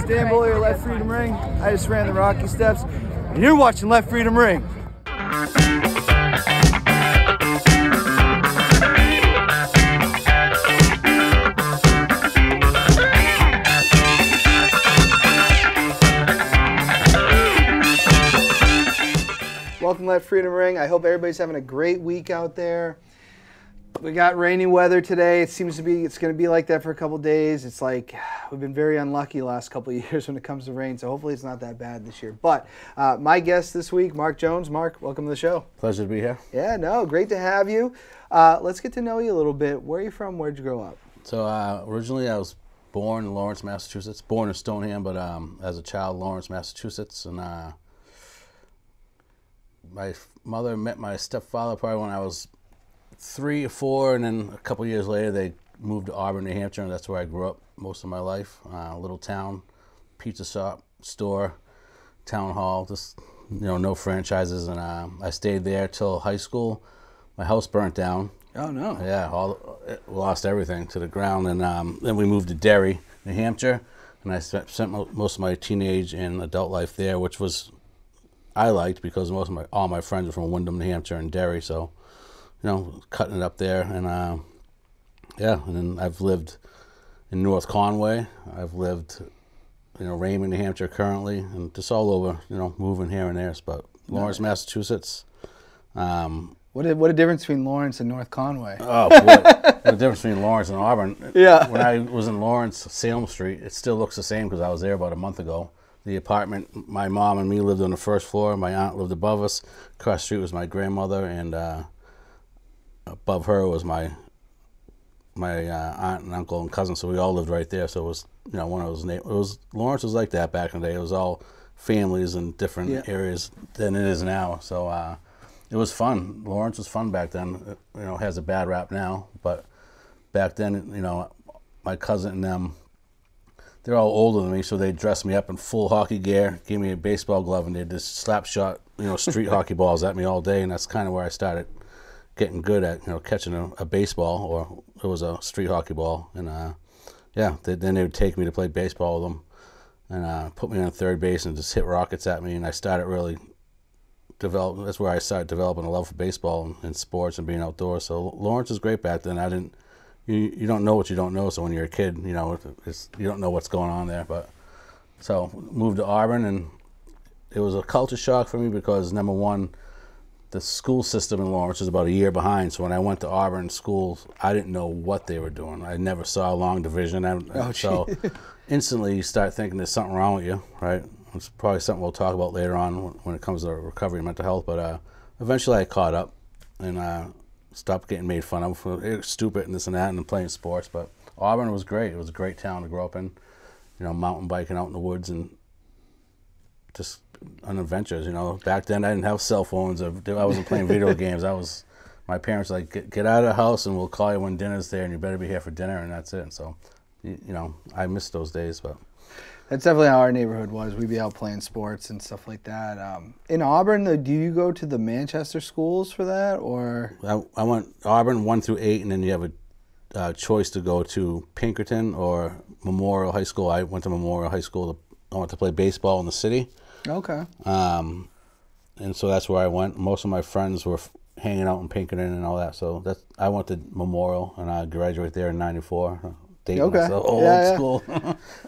Dan Bowler, Left Freedom Ring. I just ran the Rocky Steps, and you're watching Left Freedom Ring. Welcome to Left Freedom Ring. I hope everybody's having a great week out there. We got rainy weather today. It's going to be like that for a couple days. It's like we've been very unlucky the last couple of years when it comes to rain, so hopefully it's not that bad this year. But my guest this week, Mark Jones. Mark, welcome to the show. Pleasure to be here. Yeah, no, great to have you. Let's get to know you a little bit. Where are you from? Where'd you grow up? So originally I was born in Lawrence, Massachusetts. Born in Stoneham, but as a child, Lawrence, Massachusetts. And my mother met my stepfather probably when I was 3 or 4, and then a couple years later they moved to Auburn, New Hampshire, and that's where I grew up most of my life. Little town, pizza shop, store, town hall, just no franchises, and I stayed there till high school. My house burnt down. Oh no! Yeah, lost everything to the ground, and then we moved to Derry, New Hampshire, and I spent most of my teenage and adult life there, which was I liked because all my friends were from Windham, New Hampshire, and Derry, so. Cutting it up there, and yeah, and then I've lived in North Conway. I've lived, Raymond, New Hampshire currently, and just all over, moving here and there. But Lawrence, Massachusetts. What a difference between Lawrence and North Conway. Oh, boy. What a difference between Lawrence and Auburn. Yeah. When I was in Lawrence, Salem Street, it still looks the same because I was there about a month ago. The apartment, my mom and me lived on the first floor. My aunt lived above us. Across the street was my grandmother, and above her was my aunt and uncle and cousin, so we all lived right there. So it was one of those Lawrence was like that back in the day. It was all families in different areas than it is now. So it was fun. Lawrence was fun back then. It has a bad rap now, but back then, my cousin and them, they're all older than me, so they dressed me up in full hockey gear, gave me a baseball glove, and they just slap shot street hockey balls at me all day, and that's kind of where I started getting good at catching a baseball, or it was a street hockey ball, and then they would take me to play baseball with them, and put me on third base and just hit rockets at me, and I started really that's where I started developing a love for baseball and sports and being outdoors. So Lawrence was great back then. You don't know what you don't know, so when you're a kid, you don't know what's going on there. But so moved to Auburn, and it was a culture shock for me because number one, the school system in Lawrence is about a year behind. So when I went to Auburn schools, I didn't know what they were doing. I never saw a long division. So instantly you start thinking there's something wrong with you, right? It's probably something we'll talk about later on when it comes to recovery and mental health. But eventually I caught up and stopped getting made fun of for stupid and this and that and playing sports. But Auburn was great. It was a great town to grow up in, mountain biking out in the woods and just on adventures. Back then I didn't have cell phones. I wasn't playing video games. My parents were like, get out of the house and we'll call you when dinner's there and you better be here for dinner, and that's it. And so, I miss those days. But that's definitely how our neighborhood was. We'd be out playing sports and stuff like that. In Auburn, do you go to the Manchester schools for that, or? I went Auburn 1 through 8, and then you have a choice to go to Pinkerton or Memorial High School. I went to Memorial High School. I went to play baseball in the city. Okay. And so that's where I went. Most of my friends were hanging out in Pinkerton and all that. So I went to Memorial, and I graduated there in '94. Okay. Old school.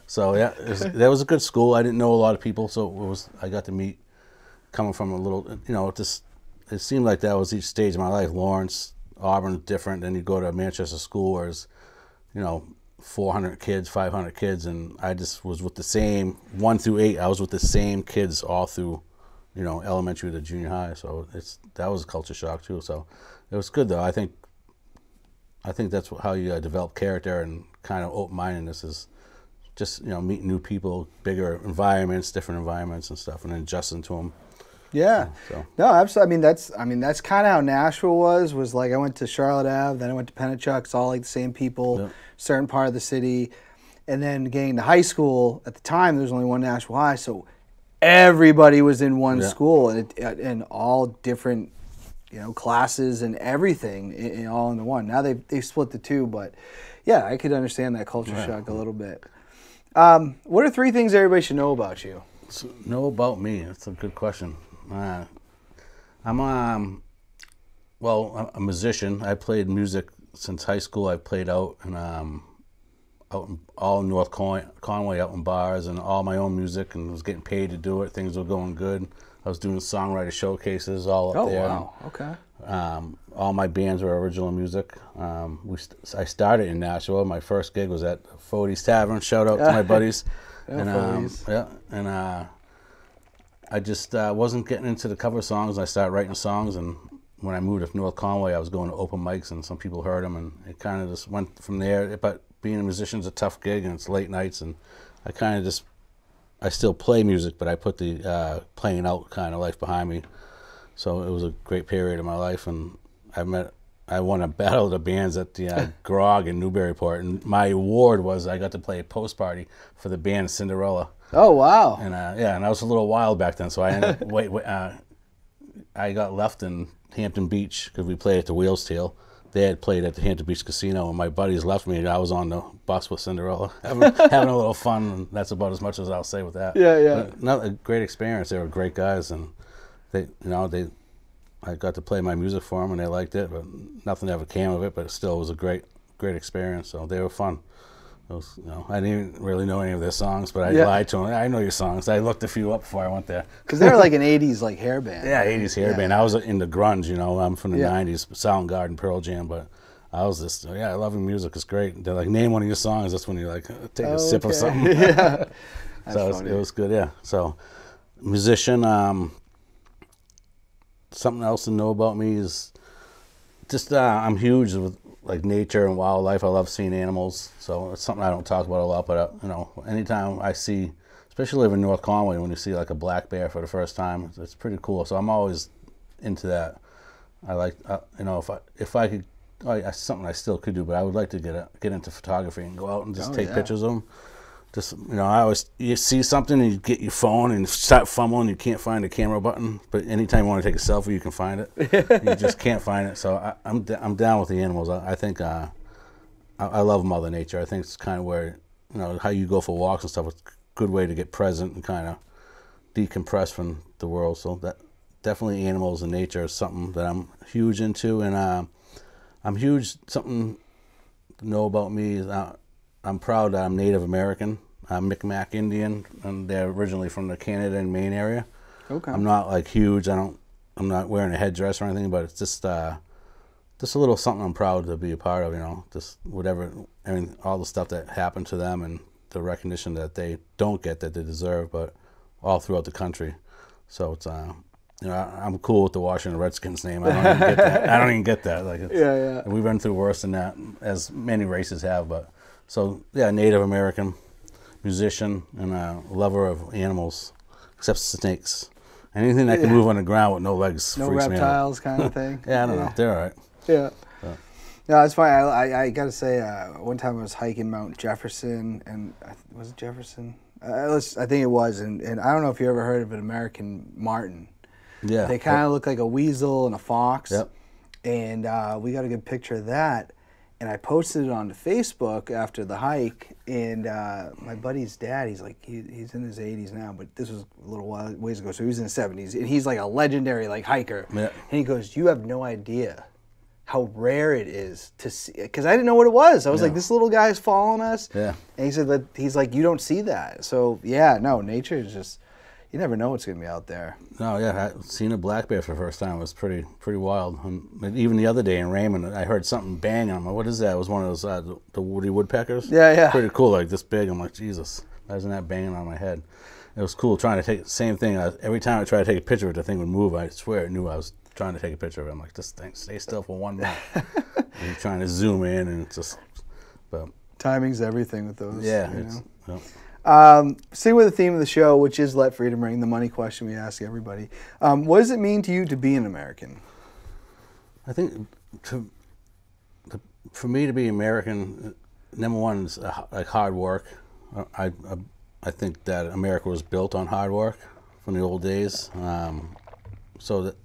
So yeah, that was a good school. I didn't know a lot of people, so I got to meet, coming from a little, it seemed like that was each stage of my life. Lawrence, Auburn, different. Then you go to Manchester school, where it's, 400 kids, 500 kids, and I just was with the same 1 through 8. I was with the same kids all through, elementary to junior high. So that was a culture shock too. So it was good though. I think that's how you develop character and kind of open-mindedness is just meeting new people, bigger environments, different environments and stuff, and then adjusting to them. Yeah. So. No, absolutely. That's kind of how Nashville was like I went to Charlotte Ave, then I went to Pennachuck. It's all like the same people, certain part of the city. And then getting to high school, at the time there was only one Nashville High, so everybody was in one school and all different classes and everything all into one. Now they've split the two, but yeah, I could understand that culture shock a little bit. What are 3 things everybody should know about you? So, know about me? That's a good question. I'm well, I'm a musician. I played music since high school. I played out in all North Conway, out in bars, and all my own music, and was getting paid to do it. Things were going good. I was doing songwriter showcases all up there. Oh, wow. Okay. All my bands were original music. I started in Nashua. My first gig was at Fody's Tavern. Shout out to my buddies. I just wasn't getting into the cover songs. I started writing songs, and when I moved to North Conway, I was going to open mics, and some people heard them, and it kind of just went from there. But being a musician is a tough gig, and it's late nights, and I still play music, but I put the playing out kind of life behind me. So it was a great period of my life, and I won a battle of the bands at the Grog in Newburyport, and my award was I got to play a post party for the band Cinderella. Oh, wow. And and I was a little wild back then, so I ended up, I got left in Hampton Beach because we played at the Wheels Tail. They had played at the Hampton Beach Casino, and my buddies left me, and I was on the bus with Cinderella, having a little fun, and that's about as much as I'll say with that. Yeah. But a great experience. They were great guys, and I got to play my music for them, and they liked it, but nothing ever came of it. But it still was a great experience. So they were fun. It was, I didn't really know any of their songs, but I lied to them. I know your songs. I looked a few up before I went there. Because they were like an 80s like hair band. Yeah, 80s hair band. I was into grunge, I'm from the 90s, Soundgarden, Pearl Jam, but I was just, I love your music. It's great. They're like, name one of your songs. That's when you like take a sip of something. Yeah. So it was good, yeah. So musician, something else to know about me is just I'm huge with like nature and wildlife. I love seeing animals, so it's something I don't talk about a lot. But anytime I see, especially living in North Conway, when you see like a black bear for the first time, it's pretty cool. So I'm always into that. I like, if I could, something I still could do, but I would like to get into photography and go out and just take pictures of them. Just, you see something and you get your phone and start fumbling, you can't find the camera button, but anytime you want to take a selfie, you can find it. You just can't find it. So I'm down with the animals. I think I love Mother Nature. I think it's kind of where, how you go for walks and stuff, it's a good way to get present and kind of decompress from the world. So that definitely animals and nature is something that I'm huge into, and I'm huge, something to know about me is I'm proud that I'm Native American. I'm Mi'kmaq Indian, and they're originally from the Canada and Maine area. Okay. I'm not like huge. I'm not wearing a headdress or anything, but it's just a little something I'm proud to be a part of. Just whatever. I mean, all the stuff that happened to them and the recognition that they don't get that they deserve, but all throughout the country. So it's I'm cool with the Washington Redskins name. I don't even get that. Like we've been through worse than that, as many races have, but. So, Native American, musician, and a lover of animals, except snakes. Anything that can move on the ground with no legs no freaks me out. No reptiles kind of thing? I don't know. They're all right. Yeah. No, it's funny. I got to say, one time I was hiking Mount Jefferson, and was it Jefferson? I think it was, and I don't know if you ever heard of an American marten. Yeah. They kind of look like a weasel and a fox. Yep. And we got a good picture of that. And I posted it onto Facebook after the hike, and my buddy's dad, he's in his 80s now, but this was a little ways ago, so he was in his 70s, and he's like a legendary hiker. Yeah. And he goes, "You have no idea how rare it is to see," because I didn't know what it was. I was like, "This little guy's following us." Yeah. And he said that he's like, "You don't see that." So nature is just, you never know what's going to be out there. No, seeing a black bear for the first time was pretty wild. And even the other day in Raymond, I heard something bang, and I'm like, what is that? It was one of those, the woody woodpeckers. Yeah. Pretty cool, like this big. I'm like, Jesus, why isn't that banging on my head? It was cool trying to take the same thing. Every time I tried to take a picture of it, the thing would move. I swear it knew I was trying to take a picture of it. I'm like, this thing, stay still for 1 minute. And you're trying to zoom in, and it's just, but. Timing's everything with those. Yeah. Staying with the theme of the show, which is Let Freedom Ring, the money question we ask everybody. What does it mean to you to be an American? I think for me to be American, number one is like hard work. I think that America was built on hard work from the old days. So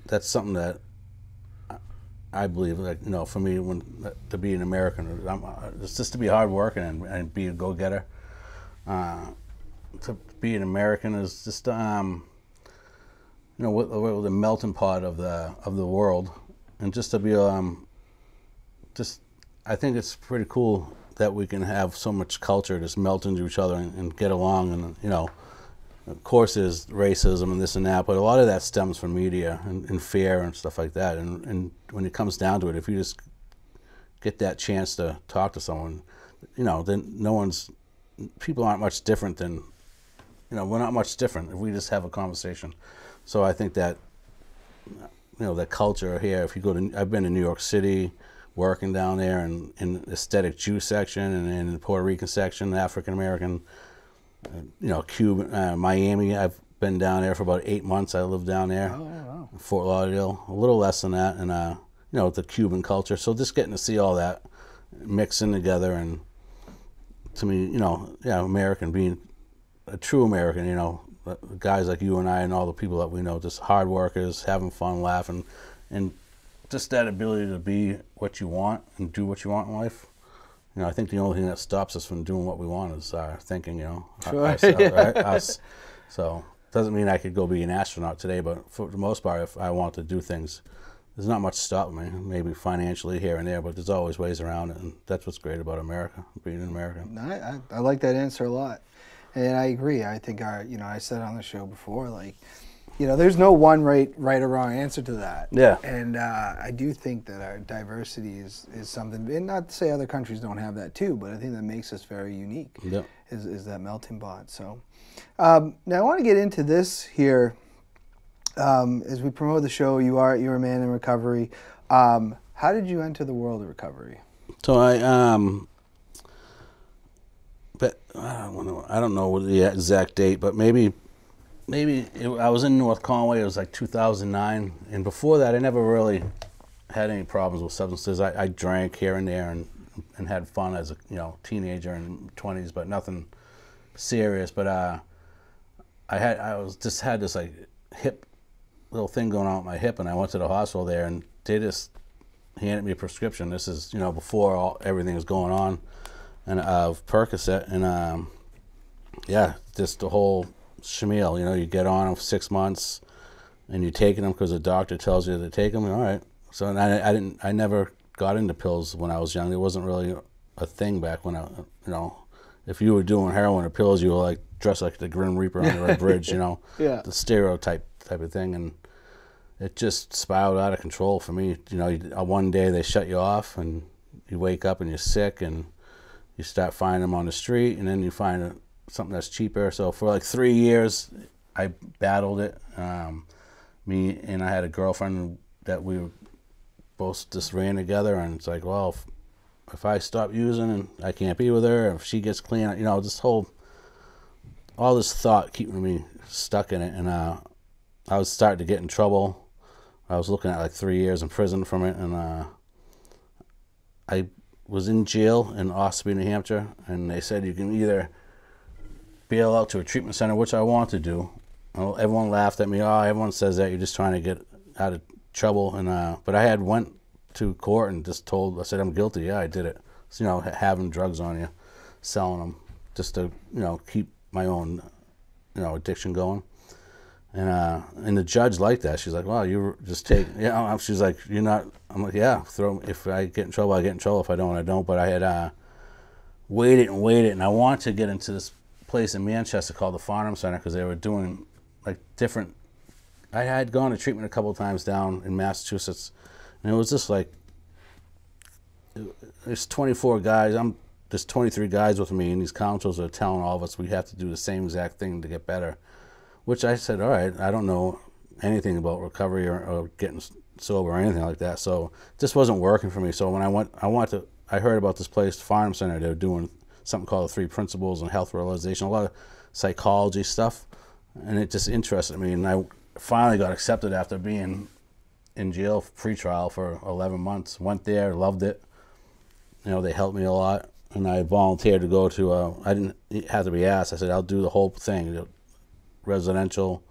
that's something that I believe, for me, to be an American, it's just to be hard working and be a go-getter. to be an American is just we're the melting pot of the world, and just to be I think it's pretty cool that we can have so much culture just melt into each other and get along. And of course there's racism and this and that, but a lot of that stems from media and fear and stuff like that. And when it comes down to it, if you just get that chance to talk to someone, then people aren't much different than, we're not much different if we just have a conversation. So I think that, that culture here, if you go to, I've been to New York City, working down there in the aesthetic Jew section and in the Puerto Rican section, African American, Cuban, Miami. I've been down there for about 8 months. I lived down there, Fort Lauderdale, a little less than that, and the Cuban culture. So just getting to see all that mixing together, and to me, American, being a true American, guys like you and I and all the people that we know, just hard workers, having fun, laughing, and just that ability to be what you want and do what you want in life. I think the only thing that stops us from doing what we want is our thinking, Sure. us. So doesn't mean I could go be an astronaut today, but for the most part, if I want to do things, there's not much stopping me. Maybe financially here and there, but there's always ways around it, and that's what's great about America, being an American. I like that answer a lot, and I agree. I think I said on the show before, there's no one right or wrong answer to that. Yeah. And I do think that our diversity is something, and not to say other countries don't have that too, but I think that makes us very unique. Yeah. Is that melting pot. So now I want to get into this here. As we promote the show, you're a man in recovery. How did you enter the world of recovery? So I don't know the exact date, but maybe I was in North Conway. It was like 2009, and before that, I never really had any problems with substances. I drank here and there and had fun as a teenager and 20s, but nothing serious. But I had this like hip little thing going on with my hip, and I went to the hospital there, and they just handed me a prescription. This is before everything was going on, and of Percocet, and just the whole Shamil, you get on them for 6 months, and you're taking them because the doctor tells you to take them. All right. So I never got into pills when I was young. It wasn't really a thing back when if you were doing heroin or pills, you were like dressed like the Grim Reaper on the Red Bridge, Yeah. The stereotype type of thing, and it just spiraled out of control for me. One day they shut you off, and you wake up and you're sick, and you start finding them on the street, and then you find something that's cheaper. So for like 3 years, I battled it. Me and I had a girlfriend that we both just ran together, and it's like, well, if I stop using and I can't be with her, if she gets clean, all this thought keeping me stuck in it, and I was starting to get in trouble. I was looking at like 3 years in prison from it, and I was in jail in Ossipee, New Hampshire, and they said you can either bail out to a treatment center, which I wanted to do. Well, everyone laughed at me. Oh, everyone says that, you're just trying to get out of trouble. And but I had went to court and just I said I'm guilty. Yeah, I did it. So, having drugs on you, selling them, just to keep my own addiction going. And the judge liked that. She's like, well, you just take, she's like, you're not, I'm like, yeah, if I get in trouble, I get in trouble. If I don't, I don't. But I had waited, and I wanted to get into this place in Manchester called the Farnham Center, because they were doing like different, I had gone to treatment a couple of times down in Massachusetts, and it was just like, there's 24 guys, there's 23 guys with me, and these counselors are telling all of us we have to do the same exact thing to get better. Which I said, all right, I don't know anything about recovery or getting sober or anything like that, so this wasn't working for me. So when I heard about this place, Farnham Center. They were doing something called the 3 Principles and Health Realization, a lot of psychology stuff, and it just interested me. And I finally got accepted after being in jail pre-trial for 11 months. Went there, loved it. They helped me a lot, and I volunteered to go to. I didn't have to be asked. I said, I'll do the whole thing. Residential,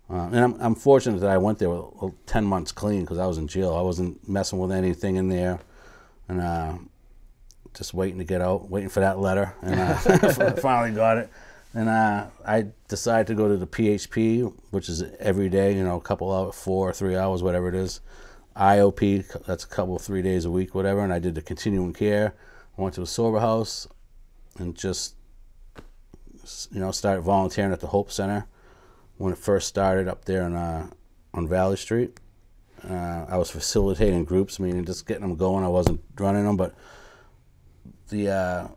and I'm fortunate that I went there with 10 months clean, because I was in jail. I wasn't messing with anything in there, and just waiting to get out, waiting for that letter, and finally got it. And I decided to go to the PHP, which is every day, you know, a couple hours, 4 or 3 hours, whatever it is. IOP, that's a couple, 3 days a week, whatever. And I did the continuing care. I went to a sober house and just, you know, started volunteering at the Hope Center when it first started up there on Valley Street. I was facilitating groups, meaning just getting them going. I wasn't running them, but the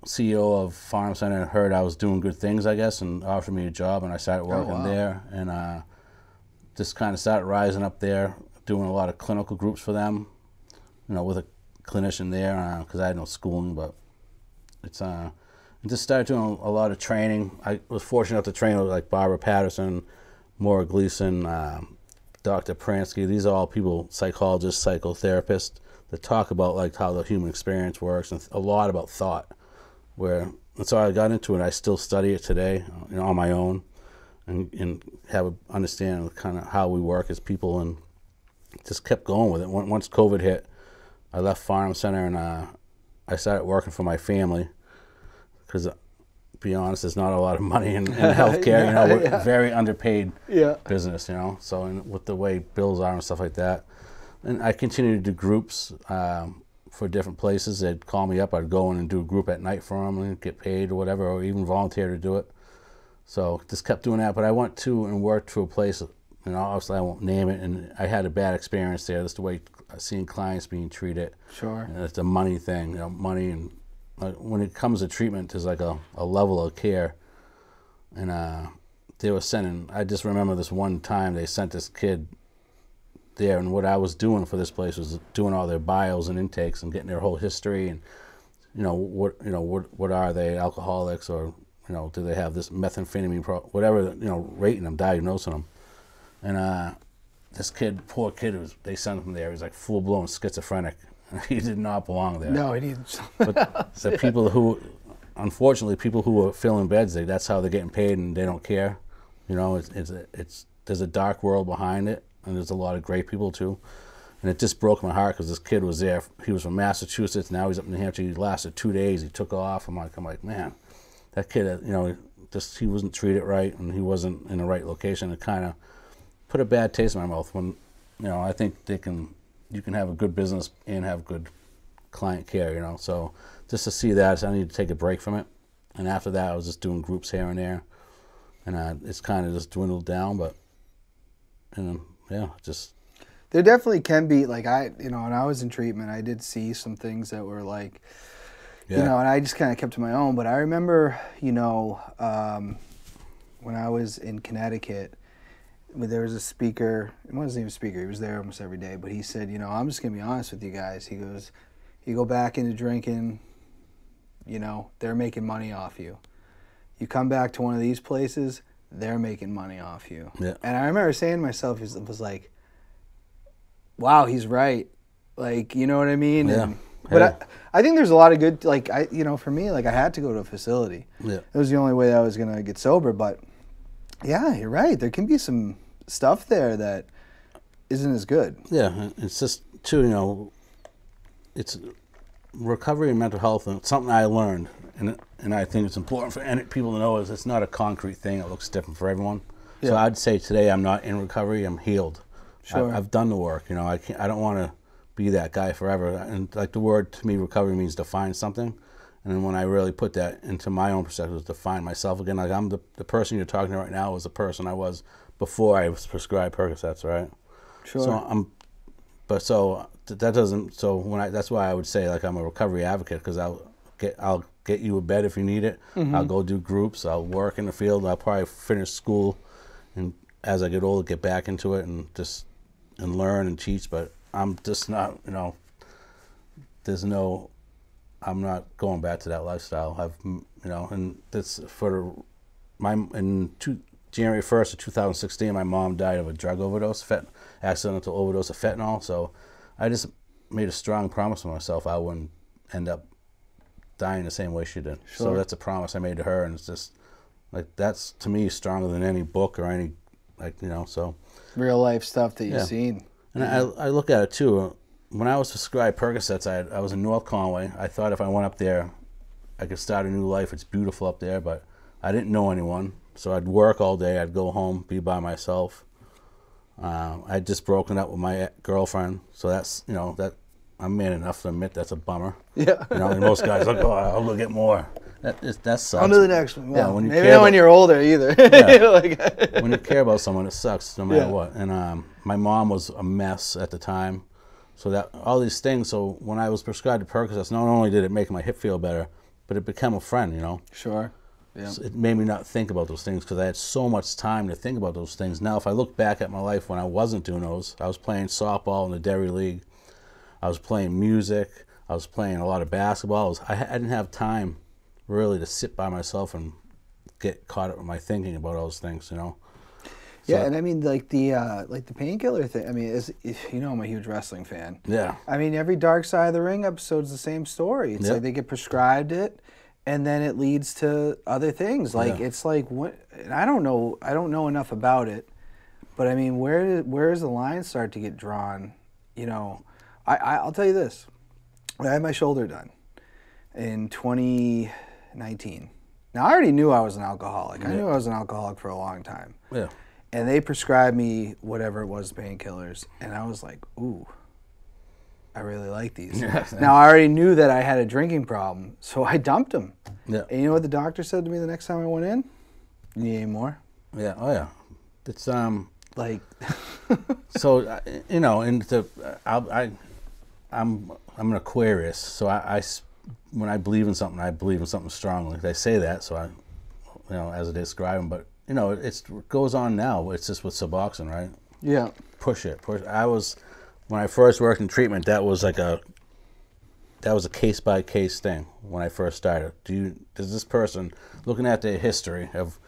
CEO of Farnham Center heard I was doing good things, I guess, and offered me a job, and I started working there, and just kind of started rising up there, doing a lot of clinical groups for them, you know, with a clinician there, because I had no schooling, but it's I just started doing a lot of training. I was fortunate enough to train with like Barbara Patterson, Maura Gleason, Dr. Pransky. These are all people, psychologists, psychotherapists, that talk about like how the human experience works, and a lot about thought. And so I got into it. I still study it today, you know, on my own, and have an understanding of kind of how we work as people, and just kept going with it. Once COVID hit, I left Farnham Center, and I started working for my family, because, to be honest, there's not a lot of money in healthcare. You know, we're very underpaid business, you know, so with the way bills are and stuff like that. And I continued to do groups for different places. They'd call me up. I'd go in and do a group at night for them and get paid or whatever, or even volunteer to do it. So just kept doing that. But I went to and worked to a place, you know, obviously I won't name it, and I had a bad experience there. That's the way seeing clients being treated. Sure. And it's a money thing, you know, money. And when it comes to treatment, there's like a level of care. And they were sending, I just remember this one time they sent this kid there, and what I was doing for this place was doing all their bios and intakes and getting their whole history, and what are they, alcoholics, or you know, do they have this methamphetamine whatever, you know, rating them, diagnosing them. And this kid, poor kid, they sent him there. He was like full-blown schizophrenic. He did not belong there. No, he didn't. But the people who, unfortunately, people who are filling beds, that's how they're getting paid, and they don't care. You know, there's a dark world behind it. And there's a lot of great people too, and it just broke my heart because this kid was there. He was from Massachusetts. Now he's up in New Hampshire. He lasted 2 days. He took off. I'm like, man, that kid, you know, he wasn't treated right, and he wasn't in the right location. It kind of put a bad taste in my mouth. When, you know, I think you can have a good business and have good client care. You know, so just to see that, I need to take a break from it. And after that, I was just doing groups here and there, and it's kind of just dwindled down, but yeah, just. There definitely can be, like, when I was in treatment, I did see some things that were like, you know, and I just kind of kept to my own. But I remember, you know, when I was in Connecticut, there was a speaker. It wasn't even a speaker. He was there almost every day. But he said, you know, I'm just going to be honest with you guys. He goes, you go back into drinking, you know, they're making money off you. You come back to one of these places, they're making money off you. Yeah. And I remember saying to myself, it was like, wow, he's right. Like, you know what I mean? Yeah. And, but I think there's a lot of good, like, you know, for me, like, I had to go to a facility. Yeah. It was the only way that I was going to get sober. But, yeah, you're right. There can be some stuff there that isn't as good. Yeah. It's just, too, you know, it's recovery and mental health, and something I learned, and I think it's important for people to know, is it's not a concrete thing. It looks different for everyone. Yeah. So I'd say today I'm not in recovery. I'm healed. Sure. I've done the work. You know, I don't want to be that guy forever. And like the word to me, recovery means to find something. And then when I really put that into my own perspective, to find myself again, like I'm the person you're talking to right now is the person I was before I was prescribed Percocets, right? Sure. So that's why I would say, like, I'm a recovery advocate, because I'll get you a bed if you need it. Mm-hmm. I'll go do groups. I'll work in the field. I'll probably finish school, and as I get older, get back into it and learn and teach. But I'm just not, you know, I'm not going back to that lifestyle. And that's January 1st of 2016, my mom died of a drug overdose, accidental overdose of fentanyl. So I just made a strong promise to myself I wouldn't end up dying the same way she did. Sure. So that's a promise I made to her, and it's just like, that's to me stronger than any book or any, like, you know, so real life stuff that you've seen. And I look at it too, when I was prescribed Percocets, I was in North Conway. I thought if I went up there, I could start a new life. It's beautiful up there, but I didn't know anyone. So I'd work all day. I'd go home, be by myself. I'd just broken up with my girlfriend. So that's, that I'm man enough to admit that's a bummer. Yeah. And most guys are like, oh, I'll go get more. That sucks. On to the next one. Well, yeah, when you maybe not when you're older either. Yeah. When you care about someone, it sucks no matter what. And my mom was a mess at the time. So that all these things. So when I was prescribed Percocets, not only did it make my hip feel better, but it became a friend. Sure. Yeah. So it made me not think about those things because I had so much time to think about those things. Now, if I look back at my life when I wasn't doing those, I was playing softball in the Derry League. I was playing music. I was playing a lot of basketball. I didn't have time really to sit by myself and get caught up with my thinking about all those things. So, yeah, and I mean, like the painkiller thing. I mean, I'm a huge wrestling fan. Yeah. I mean, every Dark Side of the Ring episode's the same story. It's like they get prescribed it, and then it leads to other things. Like it's like what? And I don't know enough about it, but I mean, where does the line start to get drawn? I'll tell you this: I had my shoulder done in 2019. Now I already knew I was an alcoholic. I knew I was an alcoholic for a long time. Yeah. And they prescribed me whatever it was, painkillers, and I was like, ooh, I really like these. Yeah. Now, I already knew that I had a drinking problem, so I dumped them. Yeah. And you know what the doctor said to me the next time I went in? You need any more? Yeah. Oh, yeah. It's, like... so, I'm an Aquarius, so when I believe in something, I believe in something strongly. They say that, so as I describe them, but it goes on now. It's just with Suboxone, right? Yeah. Push it. When I first worked in treatment, that was a case by case thing. When I first started, does this person, looking at their history of,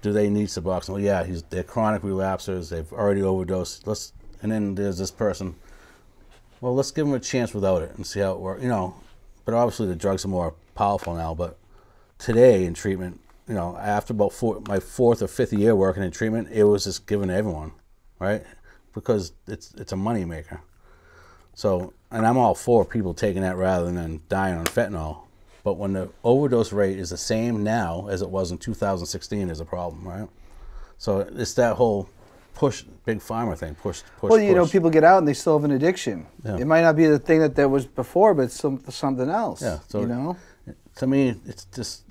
do they need Suboxone? Well, yeah, they're chronic relapsers. They've already overdosed. And then there's this person. Well, let's give them a chance without it and see how it works. But obviously the drugs are more powerful now. But today in treatment, after about my fourth or fifth year working in treatment, it was just given to everyone, right? Because it's a money maker. So, and I'm all for people taking that rather than dying on fentanyl. But when the overdose rate is the same now as it was in 2016, is a problem, right? So it's that whole big pharma thing, push. Well, people get out and they still have an addiction. Yeah. It might not be the thing that was before, but it's something else. Yeah. So to me, it's just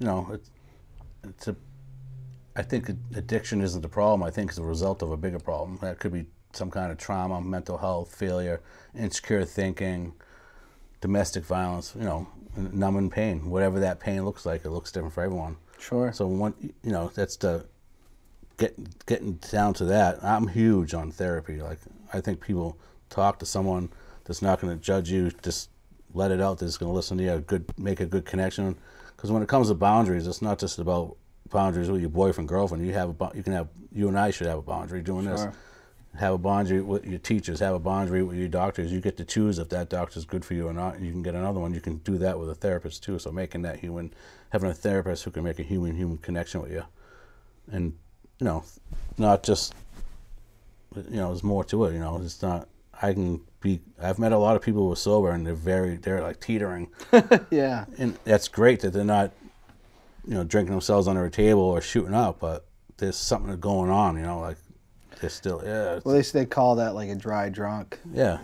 I think addiction isn't the problem. I think it's a result of a bigger problem. That could be some kind of trauma, mental health, failure, insecure thinking, domestic violence, numbing pain. Whatever that pain looks like, it looks different for everyone. Sure. So that's the getting down to that. I'm huge on therapy. Like, I think people talk to someone that's not going to judge you, just let it out, that's going to listen to you, make a good connection. Because when it comes to boundaries, it's not just about boundaries with your boyfriend, girlfriend. You and I should have a boundary doing this. Have a boundary with your teachers. Have a boundary with your doctors. You get to choose if that doctor's good for you or not. You can get another one. You can do that with a therapist too. So having a therapist who can make a human connection with you, and not just there's more to it. It's not. I've met a lot of people who are sober and they're like teetering. Yeah. And that's great that they're not, drinking themselves under a table or shooting up, but there's something going on, like they're still, yeah. Well, they call that like a dry drunk. Yeah.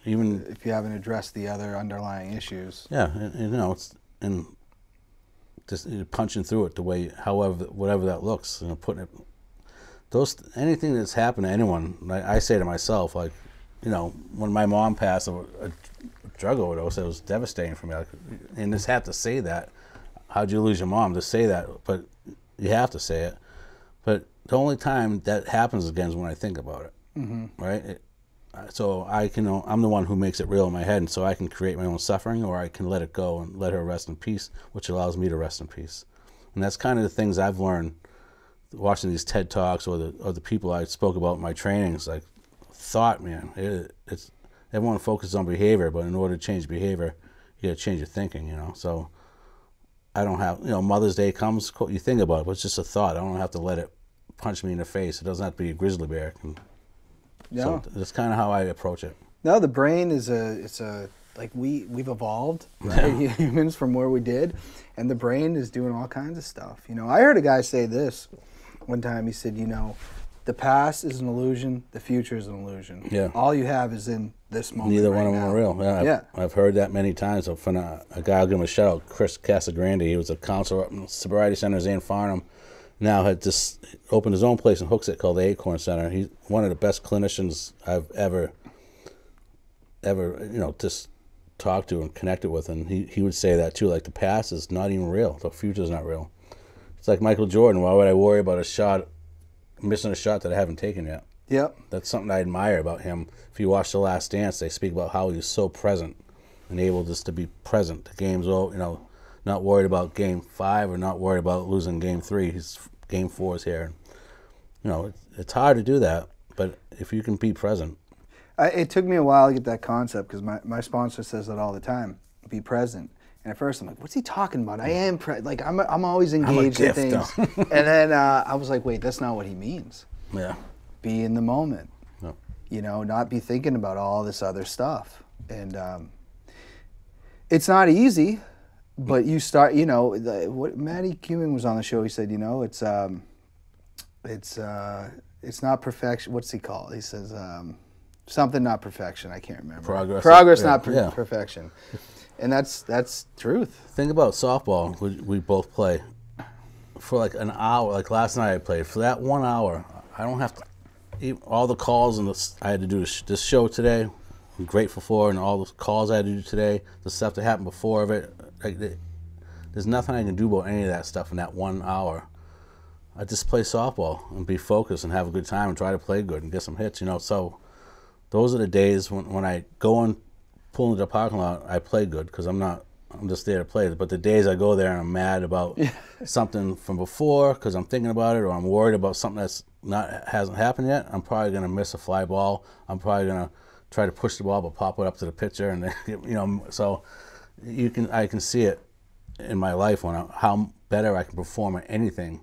Even if you haven't addressed the other underlying issues. Yeah. And just punching through it the way, whatever that looks, putting it, anything that's happened to anyone, I say to myself, like, when my mom passed a drug overdose, it was devastating for me. And just have to say that. How'd you lose your mom? To say that, but you have to say it. But the only time that happens again is when I think about it, right? So I'm the one who makes it real in my head, and so I can create my own suffering, or I can let it go and let her rest in peace, which allows me to rest in peace. And that's kind of the things I've learned watching these TED Talks or the people I spoke about in my trainings. Like, thought, man, it's everyone focuses on behavior, but in order to change behavior, you got to change your thinking. So I don't have Mother's Day comes, you think about it, but it's just a thought. I don't have to let it punch me in the face. It doesn't have to be a grizzly bear. Yeah. So that's kind of how I approach it. No, the brain is like we've evolved, right? Humans from where we did, and the brain is doing all kinds of stuff. You know, I heard a guy say this one time. He said, you know, the past is an illusion, the future is an illusion. Yeah. All you have is in this moment. Neither right one of them now. are real. I've heard that many times. From a guy, I'll give him a shout out, Chris Casagrande. He was a counselor up in sobriety centers in Farnham. Now had just opened his own place in Hooksett called the Acorn Center. He's one of the best clinicians I've ever just talked to and connected with, and he would say that too. Like, the past is not even real. The future is not real. It's like Michael Jordan. Why would I worry about missing a shot that I haven't taken yet? Yep. That's something I admire about him. If you watch The Last Dance, they speak about how he was so present and able just to be present. The game's over, not worried about Game 5 or not worried about losing Game 3. Game 4 is here. It's hard to do that, but if you can be present. It took me a while to get that concept because my sponsor says that all the time. Be present. And at first I'm like, what's he talking about? I am I'm always engaged in things. And then I was like, wait, that's not what he means. Yeah. Be in the moment. No. Not be thinking about all this other stuff. And it's not easy, but you start. What Matty Cumming was on the show. He said, it's not perfection. What's he called? He says. Something not perfection. I can't remember. Progress, not perfection. And that's truth. Think about softball. We both play for like an hour. Like last night I played. For that 1 hour, I don't have to eat all the calls and I had to do this show today. I'm grateful for, and all the calls I had to do today, the stuff that happened before of it. There's nothing I can do about any of that stuff in that 1 hour. I just play softball and be focused and have a good time and try to play good and get some hits. So. Those are the days when I go and pull into the parking lot, I play good because I'm just there to play. But the days I go there and I'm mad about something from before because I'm thinking about it, or I'm worried about something hasn't happened yet, I'm probably going to miss a fly ball. I'm probably going to try to push the ball but pop it up to the pitcher, and so I can see it in my life how better I can perform at anything.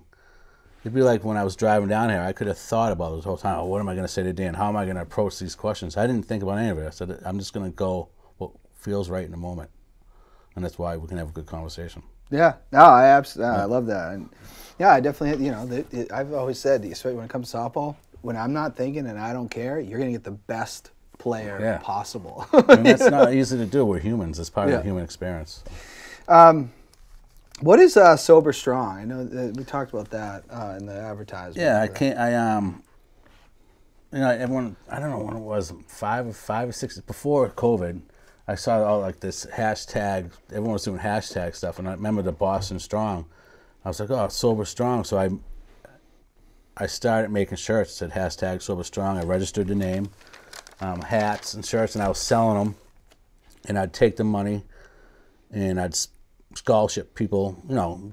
It'd be like when I was driving down here, I could have thought about it the whole time. Oh, what am I going to say to Dan? How am I going to approach these questions? I didn't think about any of it. I said, I'm just going to go what feels right in the moment. And that's why we can have a good conversation. Yeah. No, I love that. And yeah, I definitely, I've always said, especially when it comes to softball, when I'm not thinking and I don't care, you're going to get the best player possible. And that's not easy to do. We're humans. It's part of the human experience. What is Sober Strong? I know that we talked about that in the advertisement. Yeah, everyone, I don't know when it was, five or six, before COVID, I saw all like this hashtag, everyone was doing hashtag stuff, and I remember the Boston Strong. I was like, oh, Sober Strong. So I started making shirts that said hashtag Sober Strong. I registered the name, hats and shirts, and I was selling them, and I'd take the money, and I'd scholarship people,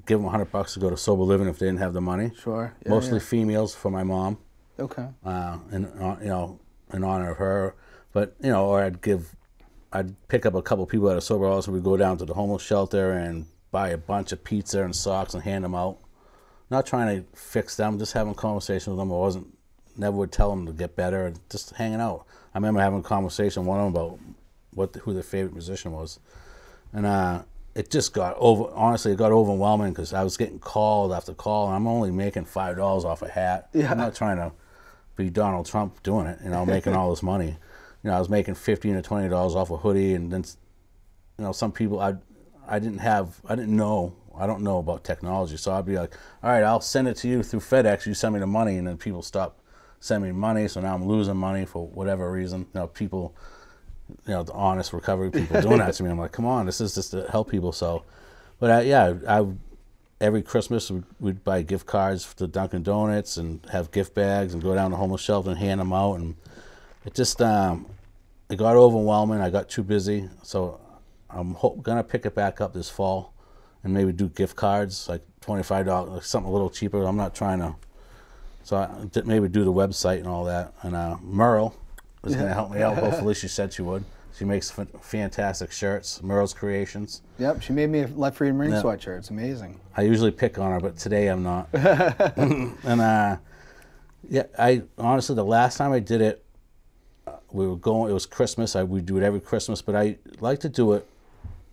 give them $100 to go to sober living if they didn't have the money. Sure. Yeah, Mostly females for my mom. Okay. In honor of her, but or I'd pick up a couple people at a sober house and we'd go down to the homeless shelter and buy a bunch of pizza and socks and hand them out. Not trying to fix them, just having a conversation with them. I never would tell them to get better, just hanging out. I remember having a conversation with one of them about who their favorite musician was, and it just got overwhelming because I was getting call after call, and I'm only making $5 off a hat. Yeah. I'm not trying to be Donald Trump doing it, making all this money. I was making $15 to $20 off a hoodie, and then, some people I don't know about technology, so I'd be like, all right, I'll send it to you through FedEx. You send me the money, and then people stop sending me money, so now I'm losing money for whatever reason. People. The honest recovery people doing that to me. I'm like, come on, this is just to help people. So, but every Christmas we'd buy gift cards to Dunkin' Donuts and have gift bags and go down to homeless shelter and hand them out. And it just, it got overwhelming. I got too busy. So I'm gonna pick it back up this fall and maybe do gift cards, like $25, like something a little cheaper. I'm not trying to, so I maybe do the website and all that. And Merle was going to help me out. Hopefully she said she would. She makes fantastic shirts, Merle's Creations. Yep, she made me a Let Freedom Ring sweatshirt. It's amazing. I usually pick on her, but today I'm not. And I honestly, the last time I did it we were going. It was Christmas. We do it every Christmas, but I like to do it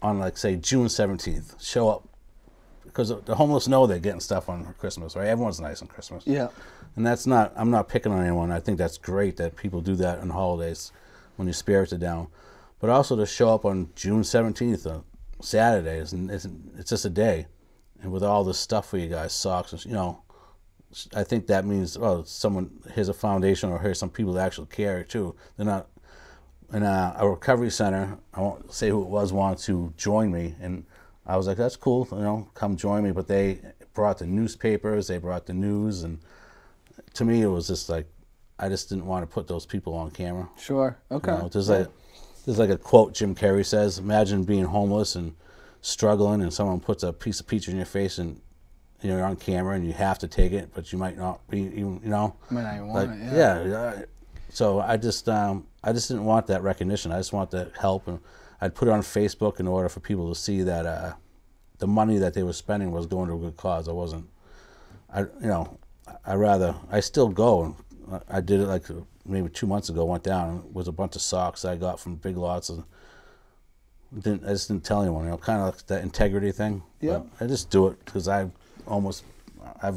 on, like, say, June 17th. Show up, because the homeless know they're getting stuff on Christmas, right? Everyone's nice on Christmas. Yeah. And that's not, I'm not picking on anyone. I think that's great that people do that on holidays when your spirits are down. But also to show up on June 17th, Saturday, it's just a day. And with all this stuff for you guys, socks, and, you know, I think that means, oh, here's a foundation, or here's some people that actually care too. They're not, in a recovery center, I won't say who it was, wanted to join me. And I was like, that's cool, you know, come join me. But they brought the newspapers, they brought the news, and to me, it was just like, I just didn't want to put those people on camera. Sure. Okay. You know, there's like a quote Jim Carrey says: "Imagine being homeless and struggling, and someone puts a piece of pizza in your face, and you're on camera, and you have to take it, but you might not be, even, you know." Might not even want it. Yeah. So I just didn't want that recognition. I just want that help, and I'd put it on Facebook in order for people to see that the money that they were spending was going to a good cause. I still go. I did it like maybe 2 months ago. Went down with a bunch of socks I got from Big Lots, and I just didn't tell anyone. You know, kind of like that integrity thing. Yeah. I just do it because I've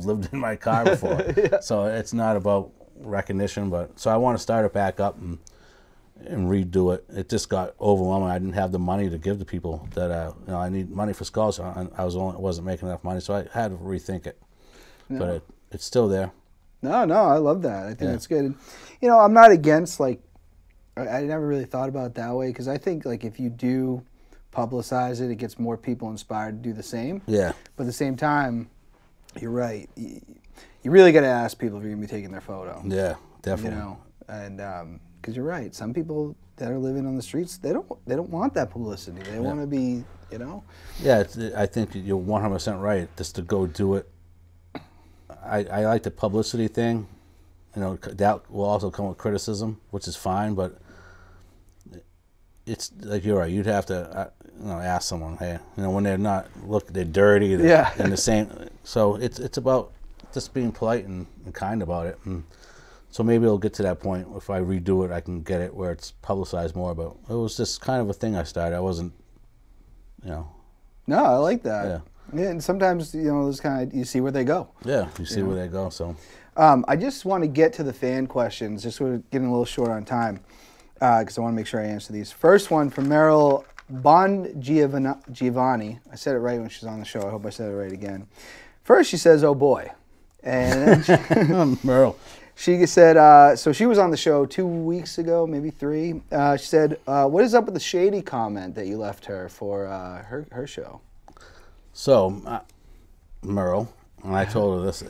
lived in my car before, yeah. So it's not about recognition. But so I want to start it back up and redo it. It just got overwhelming. I didn't have the money to give to people that I need money for scholarship. I wasn't making enough money, so I had to rethink it. No. But it's still there. No, I love that. I think that's good. You know, I'm not against, like, I never really thought about it that way, because I think, like, if you do publicize it, it gets more people inspired to do the same. Yeah. But at the same time, you're right. You really got to ask people if you're going to be taking their photo. Yeah, definitely. You know, and because you're right. Some people that are living on the streets, they don't want that publicity. They want to be, you know. Yeah, I think you're 100% right. Just to go do it. I like the publicity thing. You know, that will also come with criticism, which is fine. But it's like, you're right. You'd have to, ask someone, hey, you know, when they're not, they're dirty. They're in the same. So it's about just being polite and kind about it. And so maybe it'll get to that point. If I redo it, I can get it where it's publicized more. But it was just kind of a thing I started. I wasn't, you know. No, I like that. Yeah. Yeah, and sometimes, you know, those kind of, you see where they go. Yeah, you see where they go. So, I just want to get to the fan questions. Just we're getting a little short on time, because I want to make sure I answer these. First one from Meryl Giovanni. I said it right when she was on the show. I hope I said it right again. First, she says, "Oh boy," and then Meryl. She said, so she was on the show 2 weeks ago, maybe 3. She said, "What is up with the shady comment that you left her for her show?" So, Meryl, and I told her this,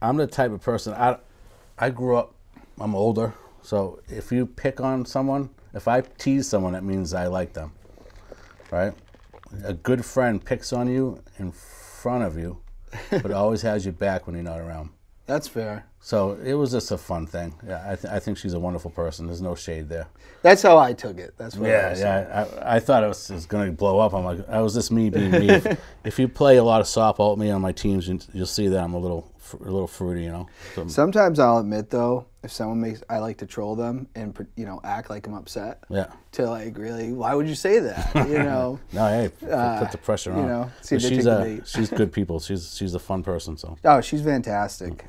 I'm the type of person, I grew up, I'm older, so if you pick on someone, if I tease someone, that means I like them, right? A good friend picks on you in front of you, but always has your back when you're not around. That's fair. So it was just a fun thing. Yeah, I think she's a wonderful person. There's no shade there. That's how I took it. That's what I said. I thought it was going to blow up. I'm like, that was just me being me. If you play a lot of softball with me on my teams, you'll see that I'm a little fruity, you know. So, sometimes I'll admit, though, if someone I like to troll them and, you know, act like I'm upset. Yeah. To, like, really, why would you say that? You know. No, hey, put the pressure on. You know, she's good people. She's a fun person. So. Oh, she's fantastic.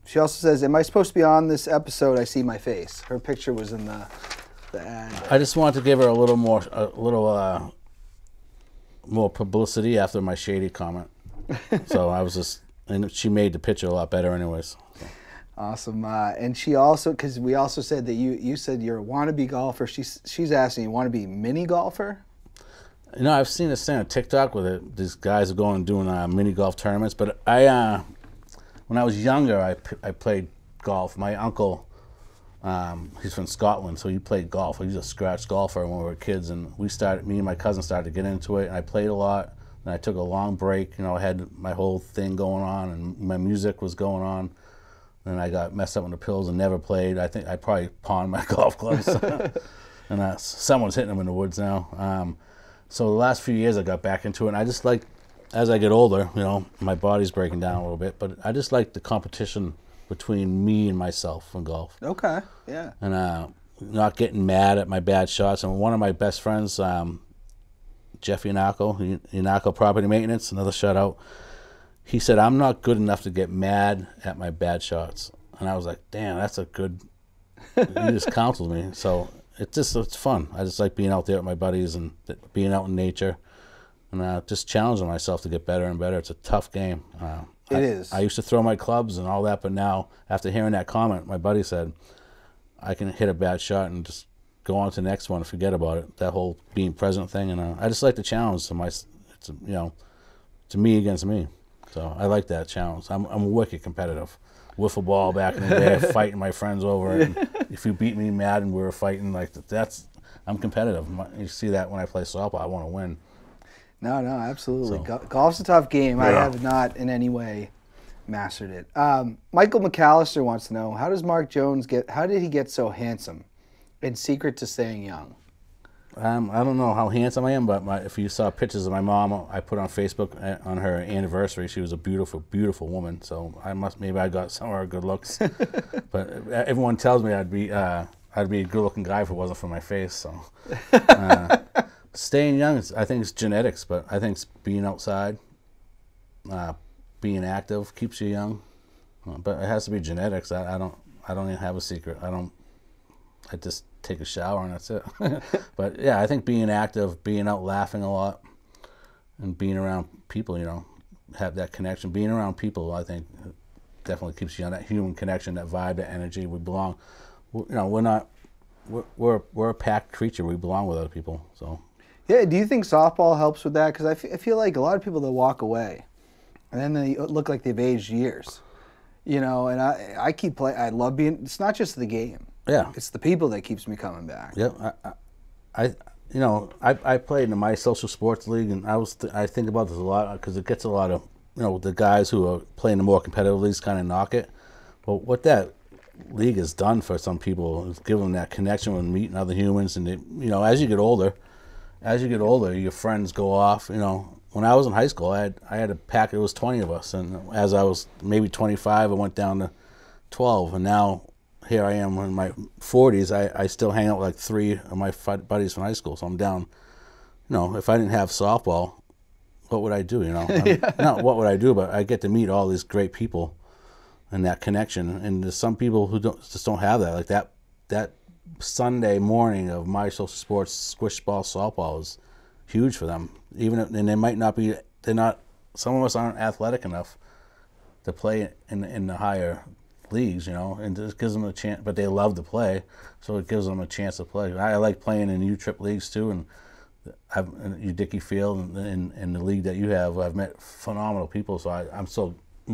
She also says, "Am I supposed to be on this episode? I see my face." Her picture was in the ad. I just wanted to give her a little more publicity after my shady comment. So I was just. And she made the picture a lot better anyways. So. Awesome. And she also, because we also said that you said you're a wannabe golfer. She's asking, you want to be mini golfer? You know, I've seen this thing on TikTok where these guys are going and doing mini golf tournaments. But when I was younger, I played golf. My uncle, he's from Scotland, so he played golf. He was a scratch golfer when we were kids. And me and my cousin started to get into it. And I played a lot. And I took a long break. You know, I had my whole thing going on, and my music was going on. And I got messed up with the pills and never played. I think I probably pawned my golf clubs. And someone's hitting them in the woods now. So the last few years I got back into it. And I just like, as I get older, you know, my body's breaking down a little bit. But I just like the competition between me and myself in golf. Okay, yeah. And not getting mad at my bad shots. And one of my best friends, Jeff Yanako Property Maintenance, another shout out. He said, I'm not good enough to get mad at my bad shots. And I was like, damn, that's a good, he just counseled me. So it's fun. I just like being out there with my buddies and being out in nature and just challenging myself to get better and better. It's a tough game. It is. I used to throw my clubs and all that, but now after hearing that comment, my buddy said, I can hit a bad shot and just go on to the next one and forget about it. That whole being present thing. And I just like the challenge to me against me. So I like that challenge. I'm wicked competitive. Wiffle ball back in the day, fighting my friends over it. And if you beat me mad and we were fighting, like I'm competitive. You see that when I play softball, I want to win. No, absolutely. So, golf's a tough game. Yeah. I have not in any way mastered it. Michael McAllister wants to know, how did he get so handsome? And secret to staying young. I don't know how handsome I am, but if you saw pictures of my mom, I put on Facebook on her anniversary. She was a beautiful, beautiful woman. So maybe I got some of her good looks. But everyone tells me I'd be a good-looking guy if it wasn't for my face. So staying young, I think it's genetics, but I think it's being outside, being active keeps you young. But it has to be genetics. I don't even have a secret. I just take a shower and that's it. But yeah, I think being active, being out laughing a lot, and being around people, have that connection. Being around people, I think, definitely keeps you on that human connection, that vibe, that energy. We belong. We're a pack creature. We belong with other people. So. Yeah. Do you think softball helps with that? Because I feel like a lot of people that walk away, and then they look like they've aged years. And I keep playing. I love being. It's not just the game. Yeah, it's the people that keeps me coming back. Yep, I played in my social sports league, and I think about this a lot because it gets a lot of the guys who are playing the more competitive leagues kind of knock it. But what that league has done for some people is give them that connection with meeting other humans, and as you get older, your friends go off. When I was in high school, I had a pack. It was 20 of us, and as I was maybe 25, I went down to 12, and now. Here I am in my 40s. I still hang out with like 3 of my buddies from high school. So I'm down. If I didn't have softball, what would I do? Not what would I do, but I get to meet all these great people and that connection. And there's some people who just don't have that. Like that Sunday morning of my social sports squish ball softball is huge for them. And they might not be. They're not. Some of us aren't athletic enough to play in the higher leagues, and it gives them a chance, but they love to play, so it gives them a chance to play. I like playing in U-Trip leagues too, and Udicky Field and the league that you have, I've met phenomenal people, so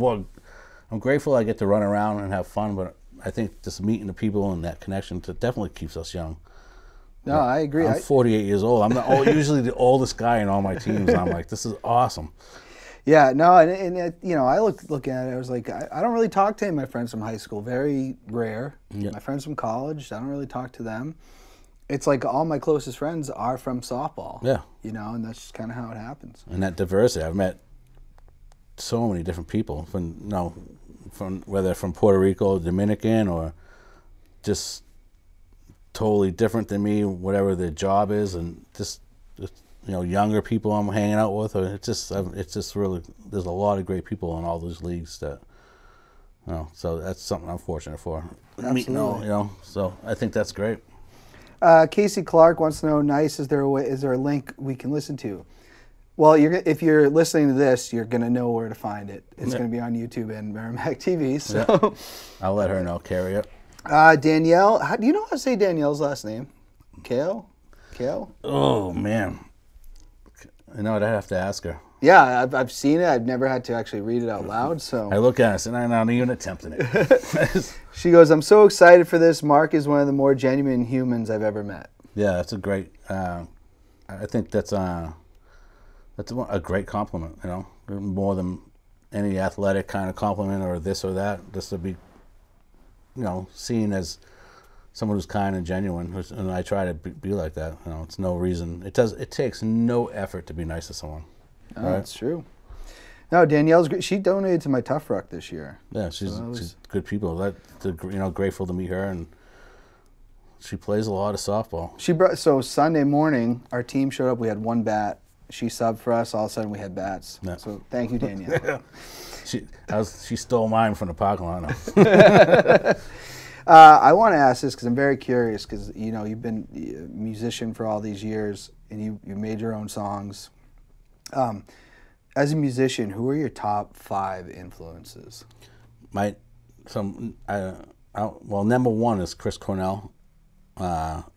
I'm grateful I get to run around and have fun, but I think just meeting the people and that connection definitely keeps us young. No, I agree. I'm 48 years old. I'm usually the oldest guy in all my teams. I'm like, this is awesome. Yeah, no, and I look at it. I was like, I don't really talk to any of my friends from high school. Very rare. Yeah. My friends from college, I don't really talk to them. It's like all my closest friends are from softball. Yeah. And that's just kind of how it happens. And that diversity, I've met so many different people from whether from Puerto Rico, Dominican, or just totally different than me, whatever their job is, and just younger people I'm hanging out with, or it's just really, there's a lot of great people in all those leagues that, so that's something I'm fortunate for. Absolutely. So I think that's great. Casey Clark wants to know, nice, is there a link we can listen to? Well, if you're listening to this, you're going to know where to find it. It's going to be on YouTube and Merrimack TV, so. Yeah. I'll let her know, Carrie. Yep. Danielle, do you know how to say Danielle's last name? Kale? Oh, man. I'd have to ask her. Yeah, I've seen it. I've never had to actually read it out loud. So I look at it and I'm not even attempting it. She goes, I'm so excited for this. Mark is one of the more genuine humans I've ever met. Yeah, that's a great, I think that's a great compliment, more than any athletic kind of compliment or this or that, just to be, seen as someone who's kind and genuine, and I try to be like that. It's no reason. It takes no effort to be nice to someone. Oh, right? That's true. No, Danielle's great. She donated to my Tough Ruck this year. Yeah, she's good people. Grateful to meet her, and She plays a lot of softball. So Sunday morning, our team showed up. We had one bat. She subbed for us. All of a sudden, we had bats. Yeah. So thank you, Danielle. She stole mine from the parking lot. I want to ask this because I'm very curious because, you know, you've been a musician for all these years and you made your own songs. As a musician, who are your top 5 influences? Well, number 1 is Chris Cornell.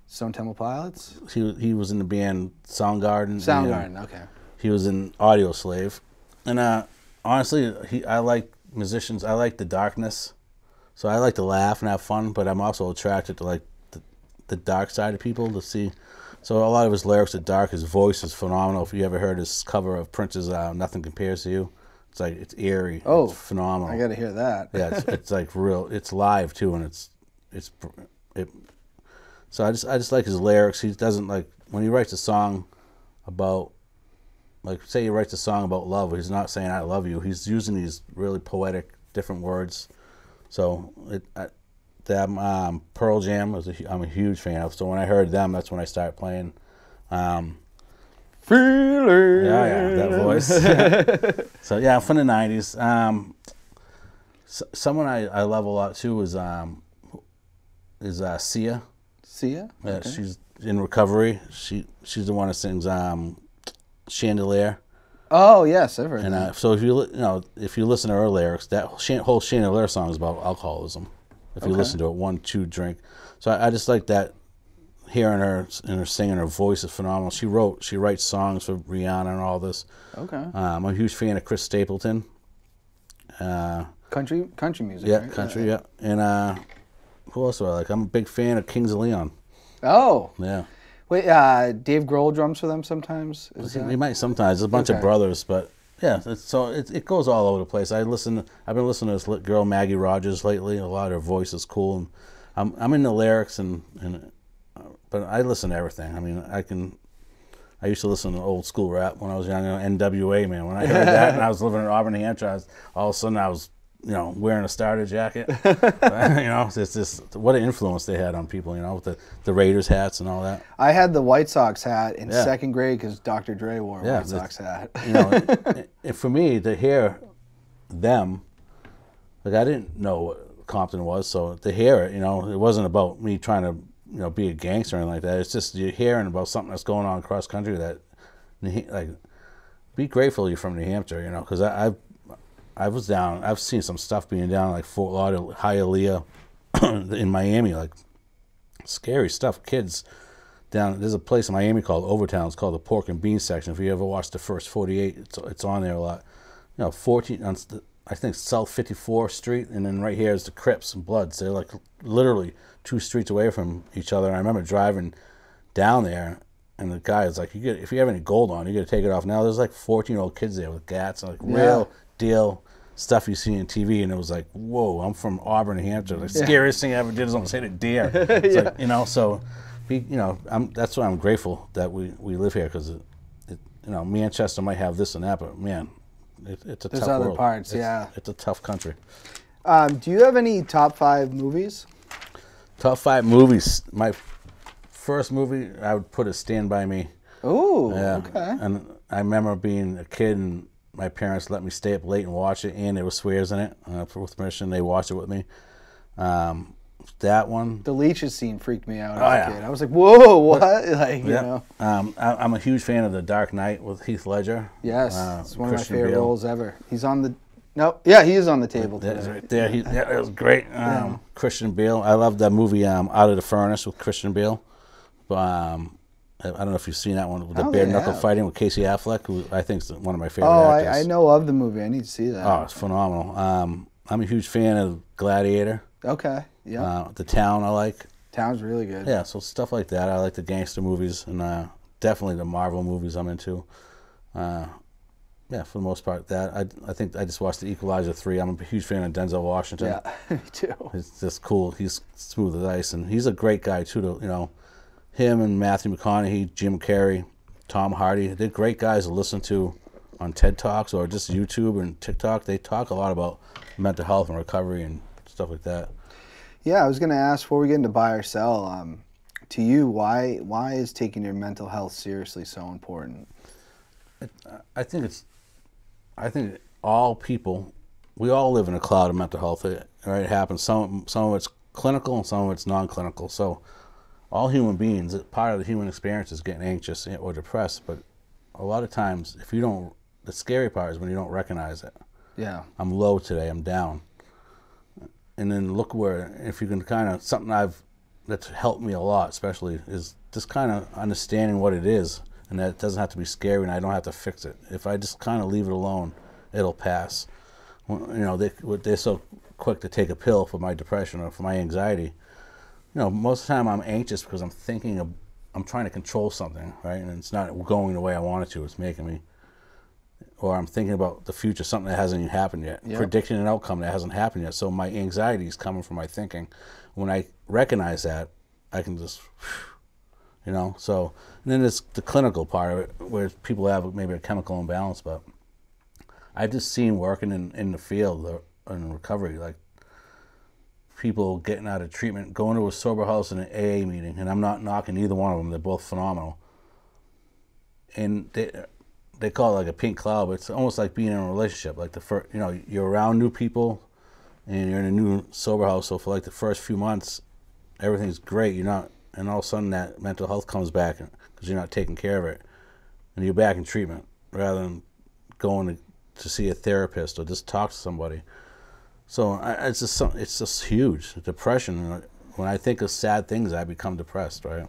Stone Temple Pilots? He was in the band Soundgarden. Soundgarden, okay. He was in Audio Slave. And honestly, I like musicians. I like the darkness. So I like to laugh and have fun, but I'm also attracted to like the dark side of people to see. So a lot of his lyrics are dark. His voice is phenomenal. If you ever heard his cover of Prince's "Nothing Compares to You," it's eerie. Oh, it's phenomenal. I got to hear that. Yeah, it's like real. It's live too, and it. So I just like his lyrics. He doesn't like when he writes a song about, like, say he writes a song about love. He's not saying "I love you." He's using these really poetic different words. So Pearl Jam I'm a huge fan of. So when I heard them, that's when I started playing. Feeling. Yeah, that voice. So yeah, I'm from the '90s. Someone I love a lot too is Sia. Sia? Yeah, Okay. she's in recovery. She's the one that sings Chandelier. Oh yes, I've heard And that. so if you listen to her lyrics, that whole Chandelier song is about alcoholism. If you listen to it, 1, 2 drink. So I just like that. Hearing her and her singing, her voice is phenomenal. She writes songs for Rihanna and all this. Okay. I'm a huge fan of Chris Stapleton. Country music. Yeah, right? country. Yeah, and who else do I like? I'm a big fan of Kings of Leon. Oh. Yeah. Wait, Dave Grohl drums for them sometimes? He might sometimes. There's a bunch of brothers, but yeah. It goes all over the place. I've been listening to this girl Maggie Rogers lately. A lot of her voice is cool, and I'm in the lyrics but I listen to everything. I mean, I used to listen to old school rap when I was young. NWA, man. When I heard that, and I was living in Auburn, New Hampshire, all of a sudden I was, wearing a starter jacket. It's just what an influence they had on people. With the Raiders hats and all that. I had the White Sox hat in 2nd grade because Dr. Dre wore a White Sox hat. For me to hear them, like I didn't know what Compton was, so to hear it, it wasn't about me trying to be a gangster or anything like that. It's just you're hearing about something that's going on across country that, like, be grateful you're from New Hampshire, because I was down. I've seen some stuff being down like Fort Lauderdale, Hialeah, in Miami, like scary stuff. Kids down. There's a place in Miami called Overtown. It's called the Pork and Beans section. If you ever watched the First 48, it's on there a lot. 14 on I think South 54th Street, and then right here is the Crips and Bloods. They're like literally 2 streets away from each other. And I remember driving down there, and the guy was like, if you have any gold on, you got to take it off. Now there's like 14-year-old kids there with gats, and like real deal stuff you see on TV. And it was like, whoa, I'm from Auburn, New Hampshire. The scariest thing I ever did is almost hit a deer. It's like, so that's why I'm grateful that we live here, because Manchester might have this and that, but man, it's a There's tough other world. parts, It's a tough country. Do you have any top 5 movies? Top 5 movies. My first movie I would put is Stand By Me. Ooh, Yeah. okay. And I remember being a kid and my parents let me stay up late and watch it, and there was swears in it. With permission, they watched it with me. That one. The leeches scene freaked me out as a kid. I was like, whoa, what? Like, you know. I'm a huge fan of The Dark Knight with Heath Ledger. Yes, it's one Christian of my favorite Bale. roles ever. He's on the... No, yeah, he is on the table That's today. right there. That was great. Christian Bale. I love that movie, Out of the Furnace with Christian Bale. But I don't know if you've seen that one with the bare knuckle fighting with Casey Affleck, who I think is one of my favorite actors. I know of the movie. I need to see that. Oh, it's phenomenal. I'm a huge fan of Gladiator. Okay, yeah. The Town I like. Town's really good. Yeah, so stuff like that. I like the gangster movies, and definitely the Marvel movies I'm into. Yeah, for the most part, that. I think I just watched The Equalizer 3. I'm a huge fan of Denzel Washington. Yeah, me too. It's just cool. He's smooth as ice, and he's a great guy too. Him and Matthew McConaughey, Jim Carrey, Tom Hardy. They're great guys to listen to on TED Talks or just YouTube and TikTok. They talk a lot about mental health and recovery and stuff like that. Yeah, I was going to ask, before we get into buy or sell, to you, why is taking your mental health seriously so important? I think all people, we all live in a cloud of mental health. Right? It happens. Some of it's clinical and some of it's non-clinical. So all human beings, part of the human experience is getting anxious or depressed. But a lot of times, if you don't, the scary part is when you don't recognize it. Yeah. I'm low today. I'm down. And then look where, if you can kind of, that's helped me a lot, especially, is just kind of understanding what it is, and that it doesn't have to be scary, and I don't have to fix it. If I just kind of leave it alone, it'll pass. They're so quick to take a pill for my depression or for my anxiety. Most of the time I'm anxious because I'm trying to control something, right? And it's not going the way I want it to. It's making me, or I'm thinking about the future, something that hasn't even happened yet, predicting an outcome that hasn't happened yet. So my anxiety is coming from my thinking. When I recognize that, I can just, So, and then there's the clinical part of it, where people have maybe a chemical imbalance. But I've just seen working in the field in recovery, like people getting out of treatment, going to a sober house and an AA meeting, and I'm not knocking either one of them. They're both phenomenal. And they call it like a pink cloud, but it's almost like being in a relationship. Like you're around new people, and you're in a new sober house. So for like the first few months, everything's great. And all of a sudden that mental health comes back because you're not taking care of it, and you're back in treatment rather than going to see a therapist or just talk to somebody. So it's just huge depression. When I think of sad things, I become depressed, right?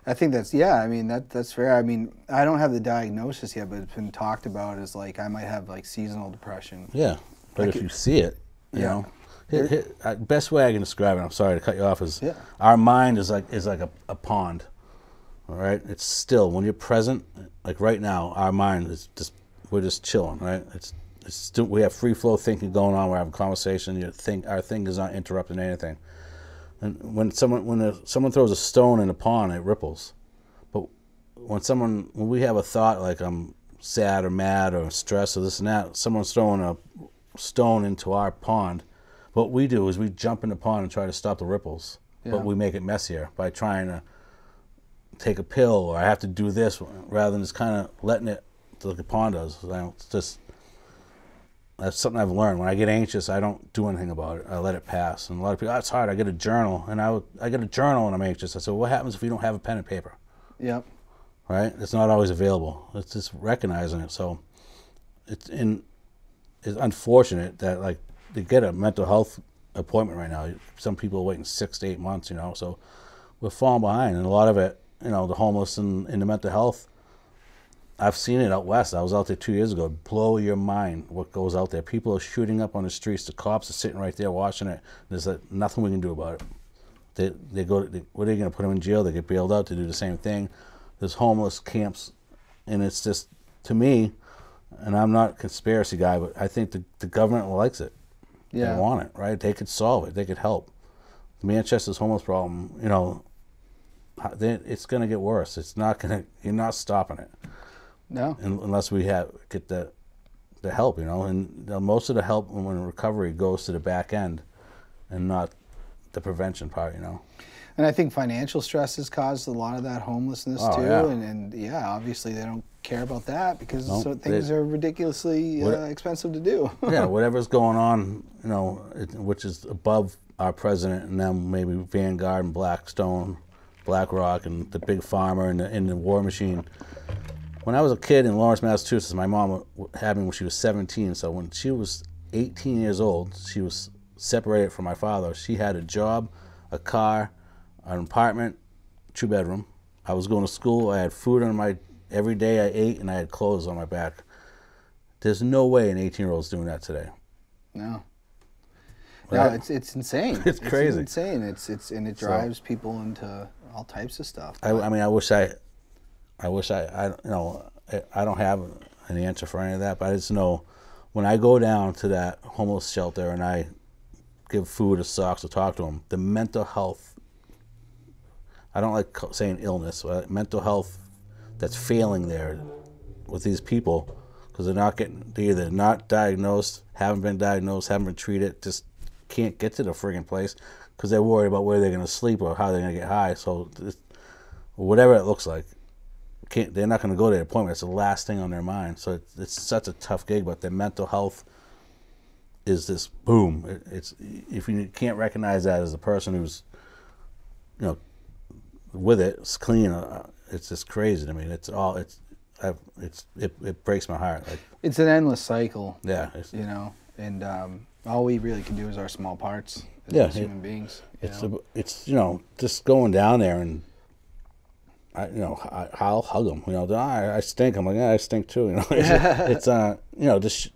I think that's fair. I mean, I don't have the diagnosis yet, but it's been talked about as like I might have like seasonal depression. Yeah, but if you see it, best way I can describe it, I'm sorry to cut you off, is our mind is like a pond. All right, it's still when you're present. Like right now, our mind is we're just chilling, right? It's still, we have free flow thinking going on. We're having conversation. Our thing is not interrupting anything. And when someone throws a stone in a pond, it ripples. But when we have a thought like I'm sad or mad or stressed or this and that, someone's throwing a stone into our pond. What we do is we jump in the pond and try to stop the ripples, but we make it messier by trying to take a pill or I have to do this rather than just kind of letting it like the pond does. It's just, that's something I've learned. When I get anxious, I don't do anything about it. I let it pass. And a lot of people, it's hard. I get a journal, and I get a journal when I'm anxious. I said, what happens if you don't have a pen and paper? Yep. Right? It's not always available. It's just recognizing it. So it's unfortunate that like to get a mental health appointment right now, some people are waiting 6 to 8 months. So we're falling behind, and a lot of it, the homeless and the mental health. I've seen it out west. I was out there 2 years ago. Blow your mind what goes out there. People are shooting up on the streets. The cops are sitting right there watching it. There's nothing we can do about it. What are they going to put them in jail? They get bailed out to do the same thing. There's homeless camps, and it's just, to me, and I'm not a conspiracy guy, but I think the government likes it. Yeah. They want it, right? They could solve it. They could help. Manchester's homeless problem, it's going to get worse. It's not going to. You're not stopping it. No. Unless we get the help, and most of the help when recovery goes to the back end, and not the prevention part, And I think financial stress has caused a lot of that homelessness too. Yeah. And obviously they don't care about that because things are ridiculously expensive to do. Yeah, whatever's going on, which is above our president and them, maybe Vanguard and Blackstone, BlackRock, and the big pharma and the war machine. When I was a kid in Lawrence, Massachusetts, my mom had me when she was 17. So when she was 18 years old, she was separated from my father. She had a job, a car, an apartment, 2-bedroom. I was going to school. I had food on every day I ate, and I had clothes on my back. There's no way an 18-year-old's doing that today. No. Right? No, it's insane. It's crazy. It's insane. It drives people into all types of stuff. I wish I don't have an answer for any of that, but I just know when I go down to that homeless shelter and I give food or socks or talk to them, the mental health, I don't like saying illness, but mental health that's failing there with these people because they're either not diagnosed, haven't been diagnosed, haven't been treated, just can't get to the friggin' place because they're worried about where they're going to sleep or how they're going to get high. So or whatever it looks like. They're not going to go to their appointment. It's the last thing on their mind. So it's such a tough gig, but their mental health is this boom. It's if you can't recognize that as a person who's, you know, with it, it's clean. It's just crazy to me. It breaks my heart. Like, it's an endless cycle. Yeah, you know, and all we really can do is our small parts as human beings. It's you know, just going down there and I'll hug them. You know, I stink. I'm like, yeah, I stink too. You know, it's you know, just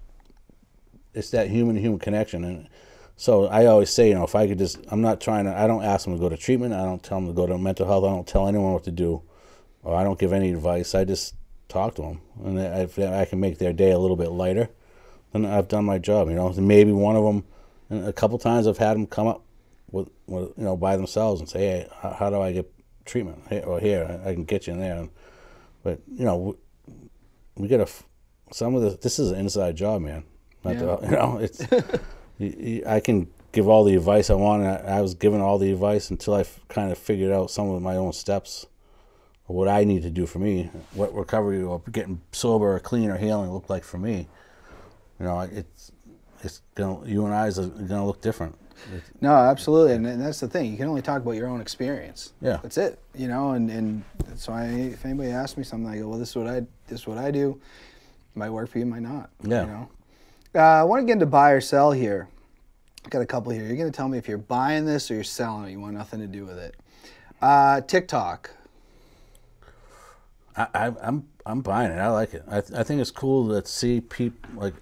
it's that human connection. And so I always say, you know, if I could just, I don't ask them to go to treatment. I don't tell them to go to mental health. I don't tell anyone what to do, or I don't give any advice. I just talk to them, and if I can make their day a little bit lighter, then I've done my job. You know, maybe one of them, and a couple times I've had them come up with you know, by themselves and say, hey, how do I get treatment? Here, I can get you in there. But you know, we get this is an inside job, man. You know, it's I can give all the advice I want. And I was given all the advice until I kind of figured out some of my own steps, or what I need to do for me, what recovery or getting sober or clean or healing look like for me. You know, it's gonna, you and I are gonna look different. No, absolutely, and that's the thing. You can only talk about your own experience. Yeah, that's it. You know, and so if anybody asks me something, I go, well, this is what I do. It might work for you, it might not. Yeah. You know, I want to get into buy or sell here. I've got a couple here. You're going to tell me if you're buying this or you're selling it. You want nothing to do with it. TikTok. I'm buying it. I like it. I think it's cool to see people like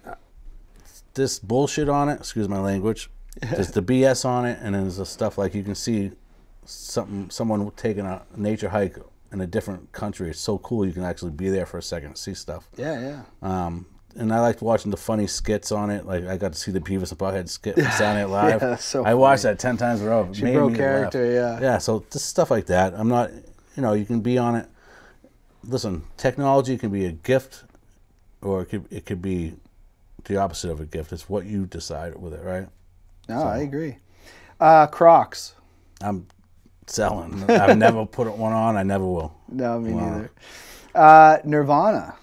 this bullshit on it. Excuse my language. There's the BS on it, and then there's the stuff like you can see someone taking a nature hike in a different country. It's so cool. You can actually be there for a second and see stuff. Yeah, yeah. And I liked watching the funny skits on it. Like I got to see the Beavis and Butthead skit from Saturday Night Live. Yeah, that's so I watched that 10 times in a row. She broke character, yeah. Yeah, so just stuff like that. I'm not, you know, you can be on it. Listen, technology can be a gift, or it could be the opposite of a gift. It's what you decide with it, right? No, I agree. Crocs. I'm selling. I've never put one on. I never will. No, me neither. Nirvana.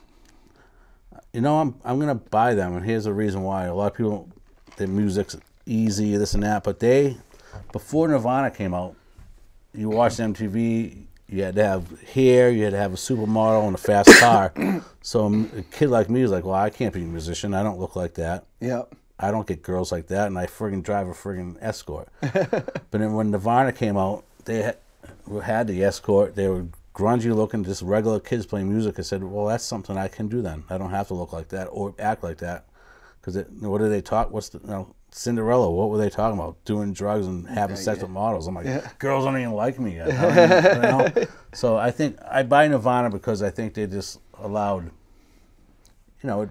You know, I'm gonna buy them, and here's the reason why. A lot of people, their music's easy, this and that, but before Nirvana came out, you watched MTV. You had to have hair, you had to have a supermodel and a fast car. So a kid like me was like, well, I can't be a musician. I don't look like that. Yep. I don't get girls like that, and I friggin' drive a friggin' Escort. But then when Nirvana came out, they had the Escort. They were grungy looking, just regular kids playing music. I said, well, that's something I can do then. I don't have to look like that or act like that. Because what do they talk? Cinderella, what were they talking about? Doing drugs and having sex with models. I'm like, girls don't even like me yet. You know? So I think I buy Nirvana because I think they just allowed, you know,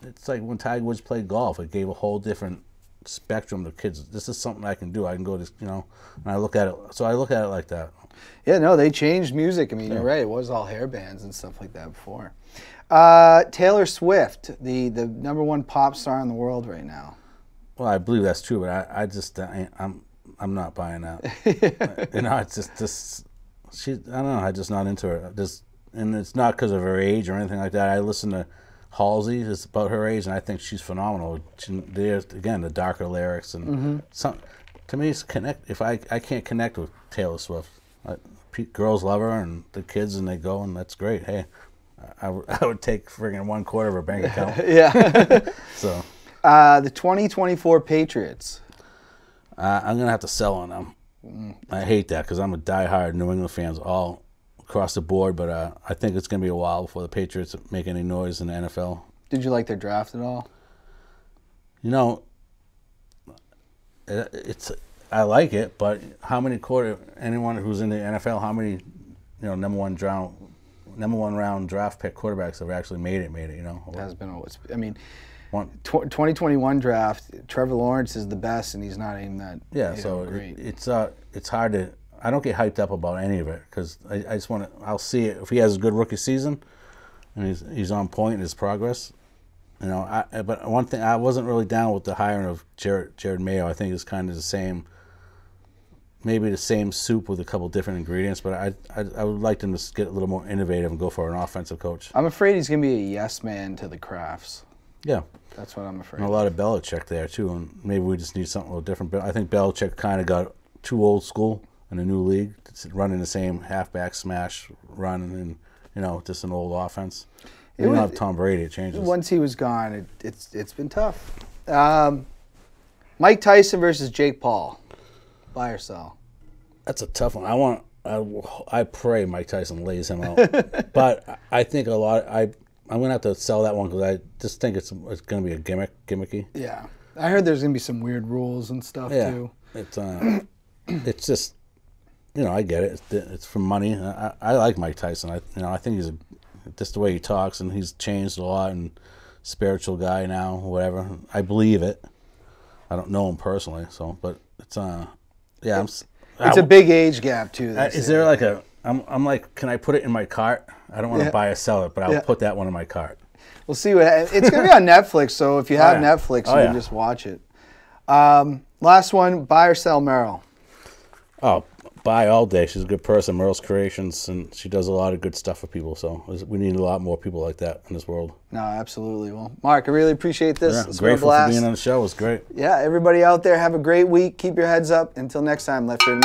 it's like when Tiger Woods played golf. It gave a whole different spectrum to kids. This is something I can do. I can go to, you know, and I look at it. So I look at it like that. Yeah, no, they changed music. I mean, you're right. It was all hair bands and stuff like that before. Taylor Swift, the #1 pop star in the world right now. Well, I believe that's true, but I'm not buying that. You know, it's just I don't know. I'm just not into her. And it's not because of her age or anything like that. I listen to Halsey. It's about her age, and I think she's phenomenal. There's again the darker lyrics and to me, it's connect. If I can't connect with Taylor Swift, girls love her and the kids, and they go, and that's great. Hey, I would take friggin' 1/4 of her bank account. Yeah. So. The 2024 Patriots. I'm going to have to sell on them. I hate that because I'm a diehard New England fans all across the board, but I think it's going to be a while before the Patriots make any noise in the NFL. Did you like their draft at all? You know, I like it, but how many anyone who's in the NFL, how many, you know, number one round draft pick quarterbacks have actually made it, you know? It has been always. I mean, 2021 draft, Trevor Lawrence is the best, and he's not even that. Yeah, so great. It's hard to. I don't get hyped up about any of it because I just want to. I'll see it if he has a good rookie season, and he's on point in his progress. You know, but one thing I wasn't really down with the hiring of Jared Mayo. I think it's kind of the same. maybe the same soup with a couple different ingredients, but I would like them to get a little more innovative and go for an offensive coach. I'm afraid he's going to be a yes man to the Krafts. Yeah. That's what I'm afraid. And a lot of Belichick there, too, and maybe we just need something a little different. But I think Belichick kind of got too old school in a new league, running the same halfback smash run and, you know, just an old offense. We don't have Tom Brady, it changes. Once he was gone, it's been tough. Mike Tyson versus Jake Paul. Buy or sell? That's a tough one. I pray Mike Tyson lays him out. But I think I'm going to have to sell that one because I just think it's going to be a gimmicky. Yeah. I heard there's going to be some weird rules and stuff, too. It's just, you know, I get it. It's for money. I like Mike Tyson. I think he's just the way he talks, and he's changed a lot, and spiritual guy now, whatever. I believe it. I don't know him personally, but it's it's a big age gap, too. Is there like I'm like, can I put it in my cart? I don't want to buy or sell it, but I'll put that one in my cart. We'll see what it's going to be on Netflix, so if you have Netflix, you can just watch it. Last one, buy or sell Meryl? Oh, buy all day. She's a good person. Meryl's Creations, and she does a lot of good stuff for people, so we need a lot more people like that in this world. No, absolutely. Well, Mark, I really appreciate this. Yeah, it's grateful for being on the show. It was great. Yeah, everybody out there, have a great week. Keep your heads up. Until next time, Left Ear.